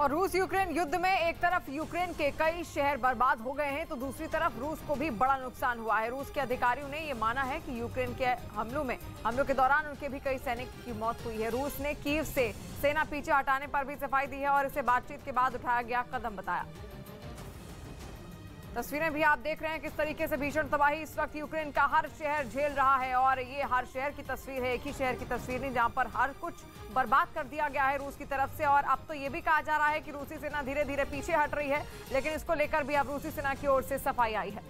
और रूस यूक्रेन युद्ध में एक तरफ यूक्रेन के कई शहर बर्बाद हो गए हैं तो दूसरी तरफ रूस को भी बड़ा नुकसान हुआ है। रूस के अधिकारियों ने यह माना है कि यूक्रेन के हमलों के दौरान उनके भी कई सैनिक की मौत हुई है। रूस ने कीव से सेना पीछे हटाने पर भी सफाई दी है और इसे बातचीत के बाद उठाया गया कदम बताया। तस्वीरें भी आप देख रहे हैं किस तरीके से भीषण तबाही इस वक्त यूक्रेन का हर शहर झेल रहा है और ये हर शहर की तस्वीर है, एक ही शहर की तस्वीर नहीं जहां पर हर कुछ बर्बाद कर दिया गया है रूस की तरफ से। और अब तो ये भी कहा जा रहा है कि रूसी सेना धीरे धीरे पीछे हट रही है, लेकिन इसको लेकर भी अब रूसी सेना की ओर से सफाई आई है।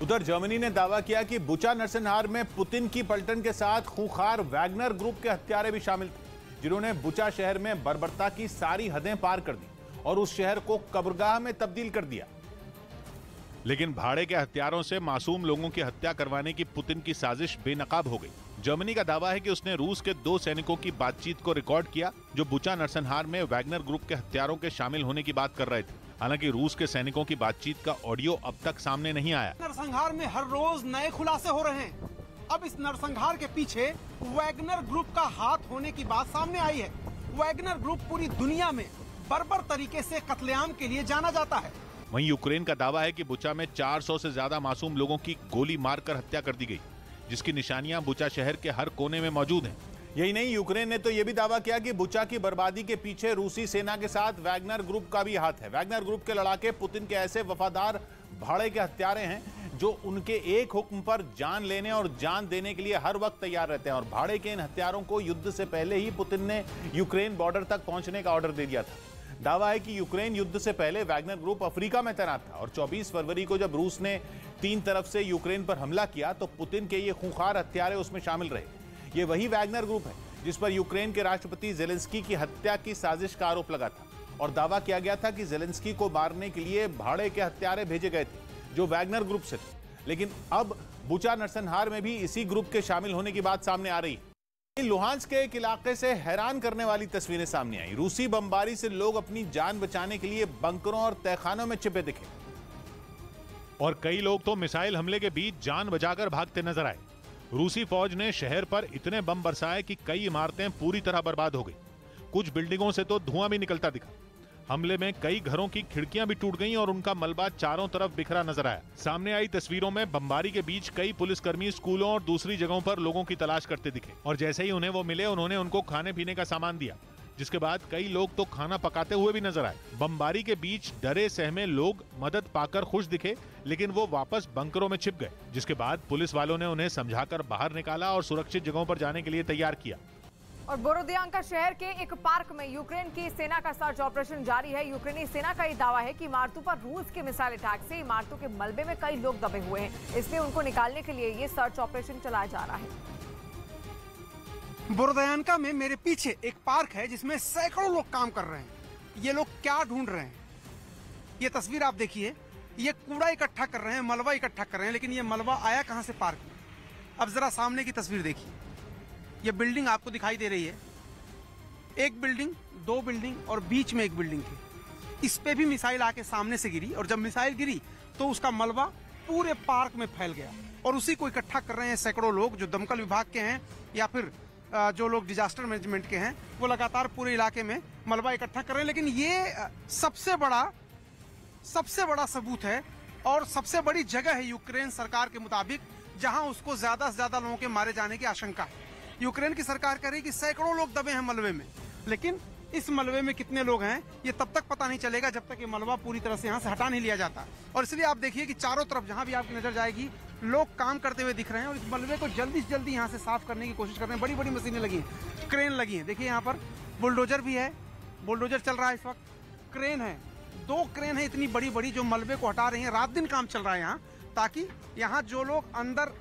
उधर जर्मनी ने दावा किया कि बुचा नरसंहार में पुतिन की पलटन के साथ खूंखार वैगनर ग्रुप के हत्यारे भी शामिल थे, जिन्होंने बुचा शहर में बर्बरता की सारी हदें पार कर दी और उस शहर को कब्रगाह में तब्दील कर दिया। लेकिन भाड़े के हथियारों से मासूम लोगों की हत्या करवाने की पुतिन की साजिश बेनकाब हो गई। जर्मनी का दावा है कि उसने रूस के 2 सैनिकों की बातचीत को रिकॉर्ड किया जो बुचा नरसंहार में वैगनर ग्रुप के हत्यारों के शामिल होने की बात कर रहे थे। हालांकि रूस के सैनिकों की बातचीत का ऑडियो अब तक सामने नहीं आया। नरसंहार में हर रोज नए खुलासे हो रहे हैं। अब इस नरसंहार के पीछे वैगनर ग्रुप का हाथ होने की बात सामने आई है। वैगनर ग्रुप पूरी दुनिया में बर्बर तरीके से कत्लेआम के लिए जाना जाता है। वहीं यूक्रेन का दावा है कि बुचा में 400 से ज्यादा मासूम लोगों की गोली मारकर हत्या कर दी गई, जिसकी निशानियां बुचा शहर के हर कोने में मौजूद हैं। यही नहीं, यूक्रेन ने तो यह भी दावा किया कि बुचा की बर्बादी के पीछे रूसी सेना के साथ वैगनर ग्रुप का भी हाथ है। वैगनर ग्रुप के लड़ाके पुतिन के ऐसे वफादार भाड़े के हत्यारे हैं जो उनके एक हुक्म पर जान लेने और जान देने के लिए हर वक्त तैयार रहते हैं। और भाड़े के इन हत्यारों को युद्ध से पहले ही पुतिन ने यूक्रेन बॉर्डर तक पहुंचने का ऑर्डर दे दिया था। दावा है कि यूक्रेन युद्ध से पहले वैगनर ग्रुप अफ्रीका में तैनात था और 24 फरवरी को जब रूस ने 3 तरफ से यूक्रेन पर हमला किया तो पुतिन के ये खूंखार हत्यारे उसमें शामिल रहे। ये वही वैगनर ग्रुप है जिस पर यूक्रेन के राष्ट्रपति जेलेंस्की की हत्या की साजिश का आरोप लगा था और दावा किया गया था कि जेलेंस्की को मारने के लिए भाड़े के हत्यारे भेजे गए थे जो वैगनर ग्रुप से थे। लेकिन अब बुचा नरसंहार में भी इसी ग्रुप के शामिल होने की बात सामने आ रही है। लुहांस्क के एक इलाके से हैरान करने वाली तस्वीरें सामने आई। रूसी बमबारी से लोग अपनी जान बचाने के लिए बंकरों और तहखानों में छिपे दिखे और कई लोग तो मिसाइल हमले के बीच जान बचाकर भागते नजर आए। रूसी फौज ने शहर पर इतने बम बरसाए कि कई इमारतें पूरी तरह बर्बाद हो गई। कुछ बिल्डिंगों से तो धुआं भी निकलता दिखा। हमले में कई घरों की खिड़कियां भी टूट गईं और उनका मलबा चारों तरफ बिखरा नजर आया। सामने आई तस्वीरों में बमबारी के बीच कई पुलिसकर्मी स्कूलों और दूसरी जगहों पर लोगों की तलाश करते दिखे और जैसे ही उन्हें वो मिले उन्होंने उनको खाने पीने का सामान दिया, जिसके बाद कई लोग तो खाना पकाते हुए भी नजर आए। बमबारी के बीच डरे सहमे लोग मदद पाकर खुश दिखे, लेकिन वो वापस बंकरों में छिप गए, जिसके बाद पुलिस वालों ने उन्हें समझाकर बाहर निकाला और सुरक्षित जगहों पर जाने के लिए तैयार किया। और बोरोदियांका शहर के एक पार्क में यूक्रेन की सेना का सर्च ऑपरेशन जारी है। यूक्रेनी सेना का ये दावा है कि इमारतों पर रूस के मिसाइल अटैक से इमारतों के मलबे में कई लोग दबे हुए हैं, इसलिए उनको निकालने के लिए ये सर्च ऑपरेशन चलाया जा रहा है। बोरोदियांका में मेरे पीछे एक पार्क है जिसमें सैकड़ों लोग काम कर रहे हैं। ये लोग क्या ढूंढ रहे हैं? ये तस्वीर आप देखिए, ये कूड़ा इकट्ठा कर रहे हैं, मलबा इकट्ठा कर रहे हैं, लेकिन ये मलबा आया कहां से पार्क में? अब जरा सामने की तस्वीर देखिए, ये बिल्डिंग आपको दिखाई दे रही है। एक बिल्डिंग, 2 बिल्डिंग और बीच में एक बिल्डिंग थी। इस पे भी मिसाइल आके सामने से गिरी और जब मिसाइल गिरी तो उसका मलबा पूरे पार्क में फैल गया और उसी को इकट्ठा कर रहे हैं सैकड़ों लोग जो दमकल विभाग के हैं या फिर जो लोग डिजास्टर मैनेजमेंट के हैं। वो लगातार पूरे इलाके में मलबा इकट्ठा कर रहे हैं। लेकिन ये सबसे बड़ा सबूत है और सबसे बड़ी जगह है यूक्रेन सरकार के मुताबिक जहां उसको ज्यादा से ज्यादा लोगों के मारे जाने की आशंका है। यूक्रेन की सरकार कह रही है कि सैकड़ों लोग दबे हैं मलबे में, लेकिन इस मलबे में कितने लोग हैं ये तब तक पता नहीं चलेगा जब तक ये मलबा पूरी तरह से यहाँ से हटा नहीं लिया जाता। और इसलिए आप देखिए कि चारों तरफ जहां भी आपकी नजर जाएगी लोग काम करते हुए दिख रहे हैं और इस मलबे को जल्दी से जल्दी यहाँ से साफ करने की कोशिश कर रहे हैं। बड़ी बड़ी मशीनें लगी हैं, क्रेन लगी है। देखिए यहाँ पर बुलडोजर भी है, बुलडोजर चल रहा है इस वक्त, क्रेन है, 2 क्रेन है इतनी बड़ी बड़ी जो मलबे को हटा रही है। रात दिन काम चल रहा है यहाँ, ताकि यहाँ जो लोग अंदर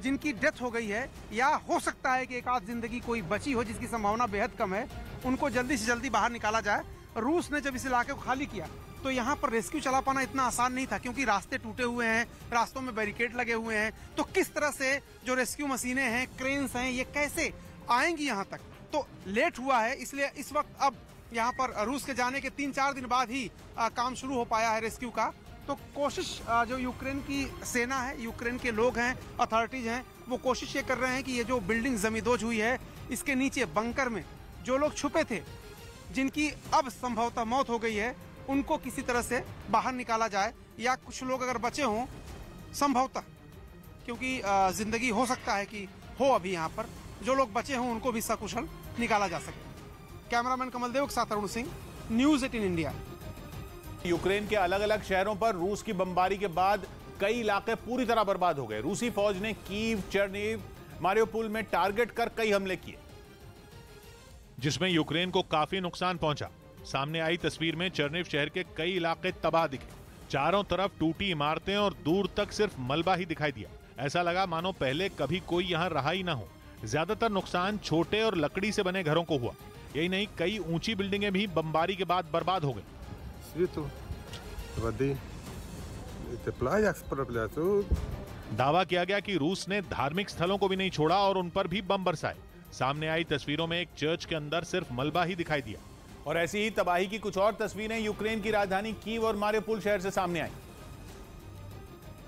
जिनकी डेथ हो गई है या हो सकता है कि एक आध जिंदगी कोई बची हो जिसकी संभावना बेहद कम है, उनको जल्दी से जल्दी बाहर निकाला जाए। रूस ने जब इस इलाके को खाली किया तो यहाँ पर रेस्क्यू चला पाना इतना आसान नहीं था, क्योंकि रास्ते टूटे हुए हैं, रास्तों में बैरिकेड लगे हुए हैं। तो किस तरह से जो रेस्क्यू मशीनें हैं, क्रेन्स हैं, ये कैसे आएंगी यहाँ तक? तो लेट हुआ है, इसलिए इस वक्त अब यहाँ पर रूस के जाने के 3-4 दिन बाद ही काम शुरू हो पाया है रेस्क्यू का। तो कोशिश जो यूक्रेन की सेना है, यूक्रेन के लोग हैं, अथॉरिटीज हैं, वो कोशिश ये कर रहे हैं कि ये जो बिल्डिंग जमींदोज हुई है इसके नीचे बंकर में जो लोग छुपे थे जिनकी अब संभवतः मौत हो गई है उनको किसी तरह से बाहर निकाला जाए, या कुछ लोग अगर बचे हों संभवतः, क्योंकि जिंदगी हो सकता है कि हो अभी यहाँ पर, जो लोग बचे हों उनको भी सकुशल निकाला जा सके। कैमरामैन कमल देव के साथ Arun Singh, news 18 India. Ukraine के अलग अलग शहरों पर रूस की बमबारी के बाद कई इलाके पूरी तरह बर्बाद हो गए। रूसी फौज ने कीव, चेर्निव, मारियोपोल में टारगेट कर कई हमले किए, जिसमें यूक्रेन को काफी नुकसान पहुंचा। सामने आई तस्वीर में चेर्निव शहर के कई इलाके तबाह दिखे। चारों तरफ टूटी इमारतें और दूर तक सिर्फ मलबा ही दिखाई दिया। ऐसा लगा मानो पहले कभी कोई यहाँ रहा ही ना हो। ज्यादातर नुकसान छोटे और लकड़ी से बने घरों को हुआ। यही नहीं, कई ऊंची बिल्डिंगें भी बमबारी के बाद बर्बाद हो गई। दावा किया गया कि रूस ने धार्मिक स्थलों को भी नहीं छोड़ा और उन पर भी बम बरसाए। सामने आई तस्वीरों में एक चर्च के अंदर सिर्फ मलबा ही दिखाई दिया। और ऐसी ही तबाही की कुछ और तस्वीरें यूक्रेन की राजधानी कीव और मारियोपोल शहर से सामने आई,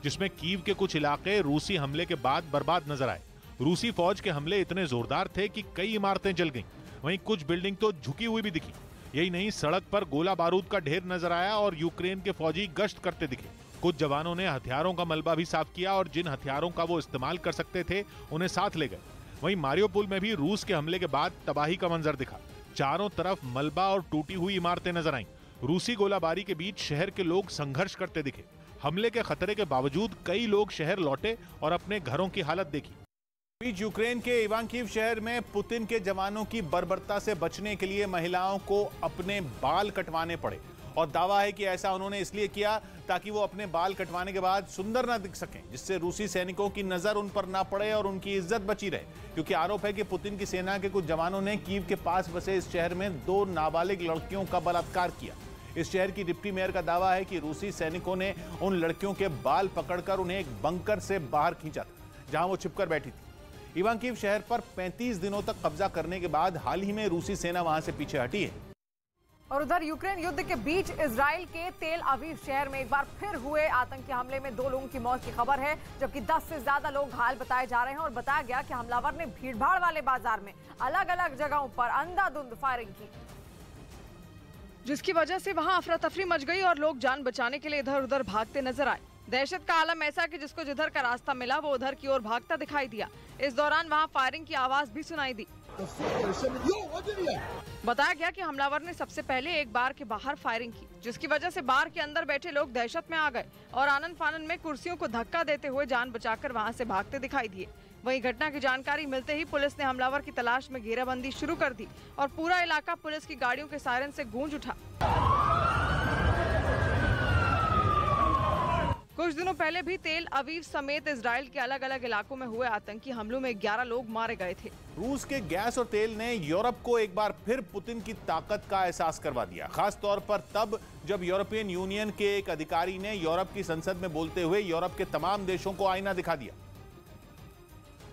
जिसमें कीव के कुछ इलाके रूसी हमले के बाद बर्बाद नजर आए। रूसी फौज के हमले इतने जोरदार थे कि कई इमारतें जल गईं। वहीं कुछ बिल्डिंग तो झुकी हुई भी दिखी। यही नहीं, सड़क पर गोला बारूद का ढेर नजर आया और यूक्रेन के फौजी गश्त करते दिखे। कुछ जवानों ने हथियारों का मलबा भी साफ किया और जिन हथियारों का वो इस्तेमाल कर सकते थे उन्हें साथ ले गए। वहीं मारियोपोल में भी रूस के हमले के बाद तबाही का मंजर दिखा। चारों तरफ मलबा और टूटी हुई इमारतें नजर आईं। रूसी गोलाबारी के बीच शहर के लोग संघर्ष करते दिखे। हमले के खतरे के बावजूद कई लोग शहर लौटे और अपने घरों की हालत देखी। बीच यूक्रेन के इवांकीव शहर में पुतिन के जवानों की बर्बरता से बचने के लिए महिलाओं को अपने बाल कटवाने पड़े और दावा है कि ऐसा उन्होंने इसलिए किया ताकि वो अपने बाल कटवाने के बाद सुंदर ना दिख सकें, जिससे रूसी सैनिकों की नजर उन पर ना पड़े और उनकी इज्जत बची रहे। क्योंकि आरोप है कि पुतिन की सेना के कुछ जवानों ने कीव के पास बसे इस शहर में 2 नाबालिग लड़कियों का बलात्कार किया। इस शहर की डिप्टी मेयर का दावा है कि रूसी सैनिकों ने उन लड़कियों के बाल पकड़कर उन्हें एक बंकर से बाहर खींचा था, जहां वो छिपकर बैठी थी। इवांकीव शहर पर 35 दिनों तक कब्जा करने के बाद हाल ही में रूसी सेना वहां से पीछे हटी है। और उधर यूक्रेन युद्ध के बीच इजराइल के तेल अवीव शहर में एक बार फिर हुए आतंकी हमले में 2 लोगों की मौत की खबर है, जबकि 10 से ज्यादा लोग घायल बताए जा रहे हैं। और बताया गया कि हमलावर ने भीड़भाड़ वाले बाजार में अलग अलग जगहों पर अंधाधुंध फायरिंग की, जिसकी वजह से वहां अफरा तफरी मच गई और लोग जान बचाने के लिए इधर उधर भागते नजर आए। दहशत का आलम ऐसा कि जिसको जिधर का रास्ता मिला वो उधर की ओर भागता दिखाई दिया। इस दौरान वहां फायरिंग की आवाज भी सुनाई दी। बताया गया कि हमलावर ने सबसे पहले एक बार के बाहर फायरिंग की, जिसकी वजह से बार के अंदर बैठे लोग दहशत में आ गए और आनन फानन में कुर्सियों को धक्का देते हुए जान बचाकर वहां से भागते दिखाई दिए। वहीं घटना की जानकारी मिलते ही पुलिस ने हमलावर की तलाश में घेराबंदी शुरू कर दी और पूरा इलाका पुलिस की गाड़ियों के सायरन से गूंज उठा। कुछ दिनों पहले भी तेल अवीव समेत इजराइल के अलग अलग इलाकों में हुए आतंकी हमलों में 11 लोग मारे गए थे। रूस के गैस और तेल ने यूरोप को एक बार फिर पुतिन की ताकत का एहसास करवा दिया, खास तौर पर तब जब यूरोपियन यूनियन के एक अधिकारी ने यूरोप की संसद में बोलते हुए यूरोप के तमाम देशों को आईना दिखा दिया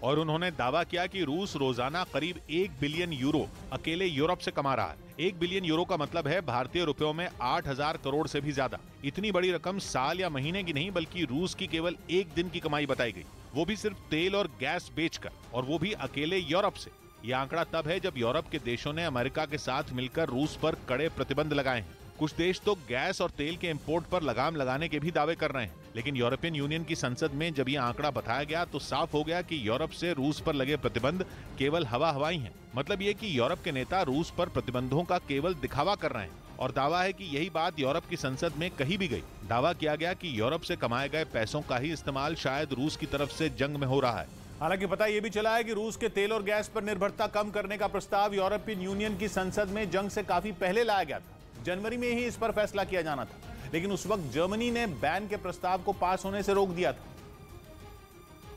और उन्होंने दावा किया कि रूस रोजाना करीब 1 बिलियन यूरो अकेले यूरोप से कमा रहा है। 1 बिलियन यूरो का मतलब है भारतीय रुपयों में 8,000 करोड़ से भी ज्यादा। इतनी बड़ी रकम साल या महीने की नहीं बल्कि रूस की केवल एक दिन की कमाई बताई गई, वो भी सिर्फ तेल और गैस बेचकर, और वो भी अकेले यूरोप से। यह आंकड़ा तब है जब यूरोप के देशों ने अमेरिका के साथ मिलकर रूस पर कड़े प्रतिबंध लगाए हैं। कुछ देश तो गैस और तेल के इंपोर्ट पर लगाम लगाने के भी दावे कर रहे हैं, लेकिन यूरोपियन यूनियन की संसद में जब यह आंकड़ा बताया गया तो साफ हो गया कि यूरोप से रूस पर लगे प्रतिबंध केवल हवाई हैं। मतलब ये कि यूरोप के नेता रूस पर प्रतिबंधों का केवल दिखावा कर रहे हैं और दावा है कि यही बात यूरोप की संसद में कही भी गई। दावा किया गया कि यूरोप से कमाए गए पैसों का ही इस्तेमाल शायद रूस की तरफ से जंग में हो रहा है। हालांकि पता यह भी चला है कि रूस के तेल और गैस पर निर्भरता कम करने का प्रस्ताव यूरोपियन यूनियन की संसद में जंग से काफी पहले लाया गया था। जनवरी में ही इस पर फैसला किया जाना था, लेकिन उस वक्त जर्मनी ने बैन के प्रस्ताव को पास होने से रोक दिया था।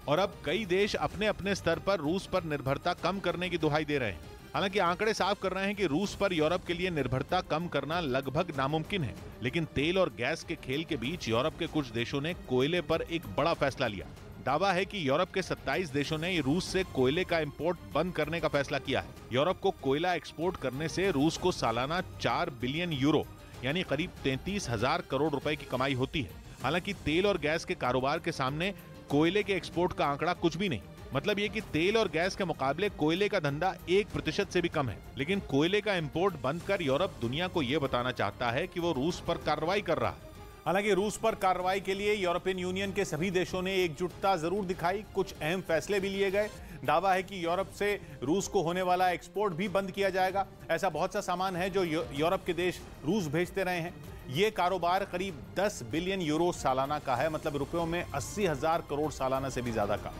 और अब कई देश अपने अपने स्तर पर रूस पर निर्भरता कम करने की दुहाई दे रहे हैं। हालांकि आंकड़े साफ कर रहे हैं कि रूस पर यूरोप के लिए निर्भरता कम करना लगभग नामुमकिन है, लेकिन तेल और गैस के खेल के बीच यूरोप के कुछ देशों ने कोयले पर एक बड़ा फैसला लिया। दावा है कि यूरोप के 27 देशों ने रूस से कोयले का इंपोर्ट बंद करने का फैसला किया है। यूरोप को कोयला एक्सपोर्ट करने से रूस को सालाना 4 बिलियन यूरो यानी करीब 33,000 करोड़ रुपए की कमाई होती है। हालांकि तेल और गैस के कारोबार के सामने कोयले के एक्सपोर्ट का आंकड़ा कुछ भी नहीं। मतलब ये कि तेल और गैस के मुकाबले कोयले का धंधा 1% से भी कम है। लेकिन कोयले का इंपोर्ट बंद कर यूरोप दुनिया को ये बताना चाहता है कि वो रूस पर कार्रवाई कर रहा है। हालांकि रूस पर कार्रवाई के लिए यूरोपियन यूनियन के सभी देशों ने एकजुटता जरूर दिखाई, कुछ अहम फैसले भी लिए गए। दावा है कि यूरोप से रूस को होने वाला एक्सपोर्ट भी बंद किया जाएगा। ऐसा बहुत सा सामान है जो यूरोप के देश रूस भेजते रहे हैं। ये कारोबार करीब 10 बिलियन यूरो सालाना का है, मतलब रुपयों में 80,000 करोड़ सालाना से भी ज्यादा का।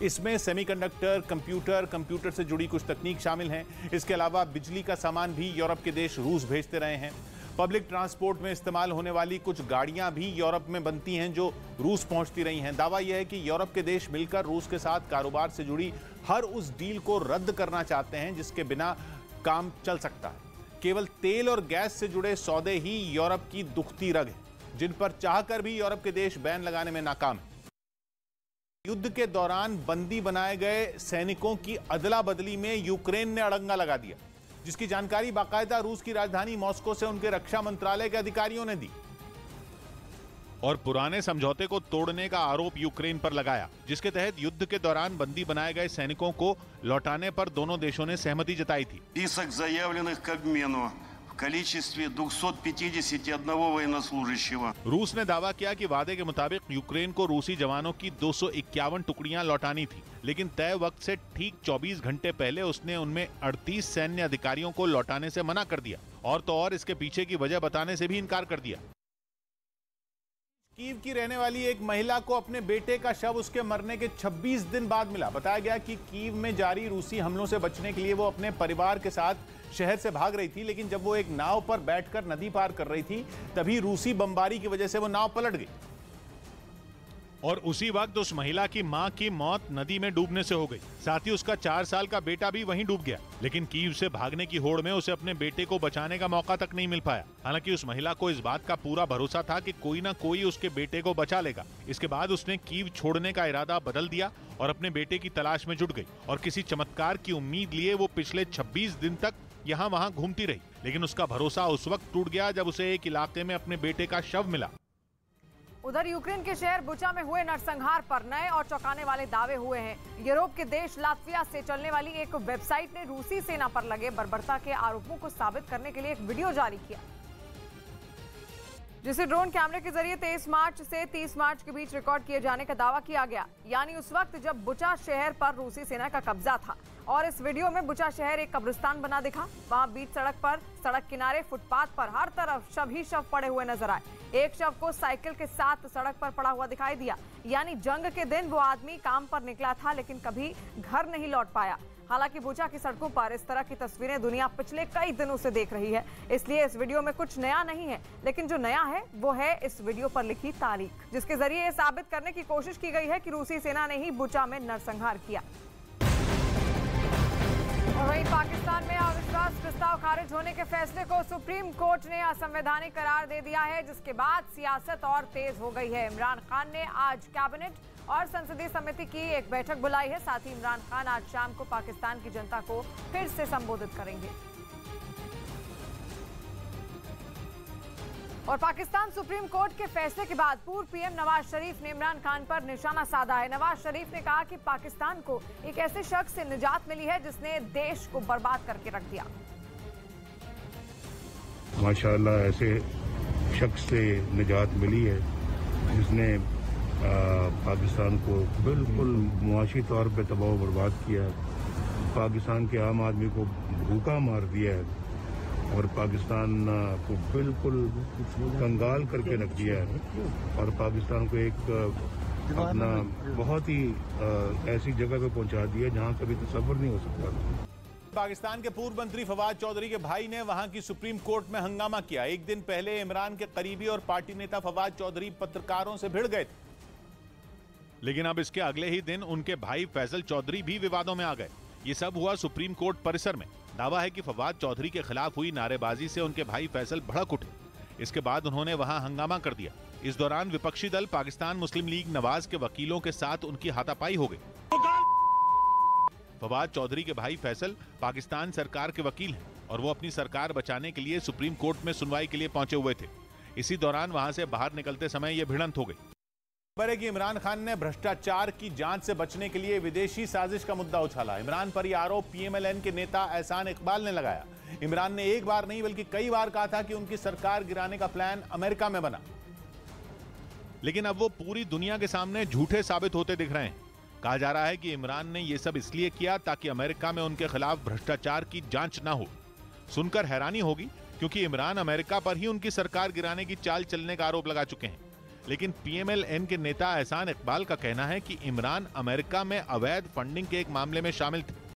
इसमें सेमीकंडक्टर, कंप्यूटर से जुड़ी कुछ तकनीक शामिल हैं। इसके अलावा बिजली का सामान भी यूरोप के देश रूस भेजते रहे हैं। पब्लिक ट्रांसपोर्ट में इस्तेमाल होने वाली कुछ गाड़ियां भी यूरोप में बनती हैं जो रूस पहुंचती रही हैं। दावा यह है कि यूरोप के देश मिलकर रूस के साथ कारोबार से जुड़ी हर उस डील को रद्द करना चाहते हैं जिसके बिना काम चल सकता है। केवल तेल और गैस से जुड़े सौदे ही यूरोप की दुखती रग है, जिन पर चाहकर भी यूरोप के देश बैन लगाने में नाकाम है। युद्ध के दौरान बंदी बनाए गए सैनिकों की अदला बदली में यूक्रेन ने अड़ंगा लगा दिया, जिसकी जानकारी बाकायदा रूस की राजधानी मॉस्को से उनके रक्षा मंत्रालय के अधिकारियों ने दी और पुराने समझौते को तोड़ने का आरोप यूक्रेन पर लगाया, जिसके तहत युद्ध के दौरान बंदी बनाए गए सैनिकों को लौटाने पर दोनों देशों ने सहमति जताई थी। Список заявленных к обмену в количестве 251 военнослужащего। रूस ने दावा किया कि वादे के मुताबिक यूक्रेन को रूसी जवानों की 251 टुकड़ियां लौटानी थी, लेकिन तय वक्त से ठीक 24 घंटे पहले उसने उनमें 38 सैन्य अधिकारियों को लौटाने से मना कर दिया और तो और इसके पीछे की वजह बताने से भी इनकार कर दिया। कीव की रहने वाली एक महिला को अपने बेटे का शव उसके मरने के 26 दिन बाद मिला। बताया गया कि कीव में जारी रूसी हमलों से बचने के लिए वो अपने परिवार के साथ शहर से भाग रही थी, लेकिन जब वो एक नाव पर बैठकर नदी पार कर रही थी तभी रूसी बमबारी की वजह से वो नाव पलट गई और उसी वक्त उस महिला की मां की मौत नदी में डूबने से हो गई। साथ ही उसका 4 साल का बेटा भी वहीं डूब गया, लेकिन कीव से भागने की होड़ में उसे अपने बेटे को बचाने का मौका तक नहीं मिल पाया। हालांकि उस महिला को इस बात का पूरा भरोसा था कि कोई ना कोई उसके बेटे को बचा लेगा। इसके बाद उसने कीव छोड़ने का इरादा बदल दिया और अपने बेटे की तलाश में जुट गई और किसी चमत्कार की उम्मीद लिए वो पिछले 26 दिन तक यहाँ वहाँ घूमती रही, लेकिन उसका भरोसा उस वक्त टूट गया जब उसे एक इलाके में अपने बेटे का शव मिला। उधर यूक्रेन के शहर बुचा में हुए नरसंहार पर नए और चौंकाने वाले दावे हुए हैं। यूरोप के देश लात्विया से चलने वाली एक वेबसाइट ने रूसी सेना पर लगे बर्बरता के आरोपों को साबित करने के लिए एक वीडियो जारी किया, जिसे ड्रोन कैमरे के जरिए 23 मार्च से 30 मार्च के बीच रिकॉर्ड किए जाने का दावा किया गया, यानी उस वक्त जब बुचा शहर पर रूसी सेना का कब्जा था। और इस वीडियो में बुचा शहर एक कब्रिस्तान बना दिखा। वहां बीच सड़क पर, सड़क किनारे, फुटपाथ पर हर तरफ शव ही शव पड़े हुए नजर आए। एक शव को साइकिल के साथ सड़क पर पड़ा हुआ दिखाई दिया, यानी जंग के दिन वो आदमी काम पर निकला था लेकिन कभी घर नहीं लौट पाया। हालांकि बुचा की सड़कों पर इस तरह की तस्वीरें दुनिया पिछले कई दिनों से देख रही है, इसलिए इस वीडियो में कुछ नया नहीं है। लेकिन जो नया है वो है इस वीडियो पर लिखी तारीख, जिसके जरिए यह साबित करने की कोशिश की गई है कि रूसी सेना ने ही बुचा में नरसंहार किया। और वहीं पाकिस्तान में अविश्वास प्रस्ताव खारिज होने के फैसले को सुप्रीम कोर्ट ने असंवैधानिक करार दे दिया है, जिसके बाद सियासत और तेज हो गई है। इमरान खान ने आज कैबिनेट और संसदीय समिति की एक बैठक बुलाई है। साथ ही इमरान खान आज शाम को पाकिस्तान की जनता को फिर से संबोधित करेंगे। और पाकिस्तान सुप्रीम कोर्ट के फैसले के बाद पूर्व पीएम नवाज शरीफ ने इमरान खान पर निशाना साधा है। नवाज शरीफ ने कहा कि पाकिस्तान को एक ऐसे शख्स से निजात मिली है जिसने देश को बर्बाद करके रख दिया। माशाअल्लाह ऐसे शख्स से निजात मिली है जिसने पाकिस्तान को बिल्कुल मुआशी तौर पे तबाह बर्बाद किया, पाकिस्तान के आम आदमी को भूखा मार दिया है और पाकिस्तान को बिल्कुल कंगाल करके रख दिया है और पाकिस्तान को एक अपना बहुत ही ऐसी जगह पे पहुंचा दिया जहां कभी तसव्वुर नहीं हो सकता। पाकिस्तान के पूर्व मंत्री फवाद चौधरी के भाई ने वहां की सुप्रीम कोर्ट में हंगामा किया। एक दिन पहले इमरान के करीबी और पार्टी नेता फवाद चौधरी पत्रकारों से भिड़ गए थे, लेकिन अब इसके अगले ही दिन उनके भाई फैसल चौधरी भी विवादों में आ गए। ये सब हुआ सुप्रीम कोर्ट परिसर में। दावा है कि फवाद चौधरी के खिलाफ हुई नारेबाजी से उनके भाई फैसल भड़क उठे। इसके बाद उन्होंने वहां हंगामा कर दिया। इस दौरान विपक्षी दल पाकिस्तान मुस्लिम लीग नवाज के वकीलों के साथ उनकी हाथापाई हो गई। फवाद चौधरी के भाई फैसल पाकिस्तान सरकार के वकील हैं और वो अपनी सरकार बचाने के लिए सुप्रीम कोर्ट में सुनवाई के लिए पहुंचे हुए थे। इसी दौरान वहां से बाहर निकलते समय यह भिड़ंत हो गई। खबर है कि इमरान खान ने भ्रष्टाचार की जांच से बचने के लिए विदेशी साजिश का मुद्दा उछाला। इमरान पर यह आरोप पीएमएलएन के नेता एहसान इकबाल ने लगाया। इमरान ने एक बार नहीं बल्कि कई बार कहा था कि उनकी सरकार गिराने का प्लान अमेरिका में बना, लेकिन अब वो पूरी दुनिया के सामने झूठे साबित होते दिख रहे हैं। कहा जा रहा है कि इमरान ने यह सब इसलिए किया ताकि अमेरिका में उनके खिलाफ भ्रष्टाचार की जांच ना हो। सुनकर हैरानी होगी, क्योंकि इमरान अमेरिका पर ही उनकी सरकार गिराने की चाल चलने का आरोप लगा चुके हैं। लेकिन पीएमएलएन के नेता एहसान इकबाल का कहना है कि इमरान अमेरिका में अवैध फंडिंग के एक मामले में शामिल थे।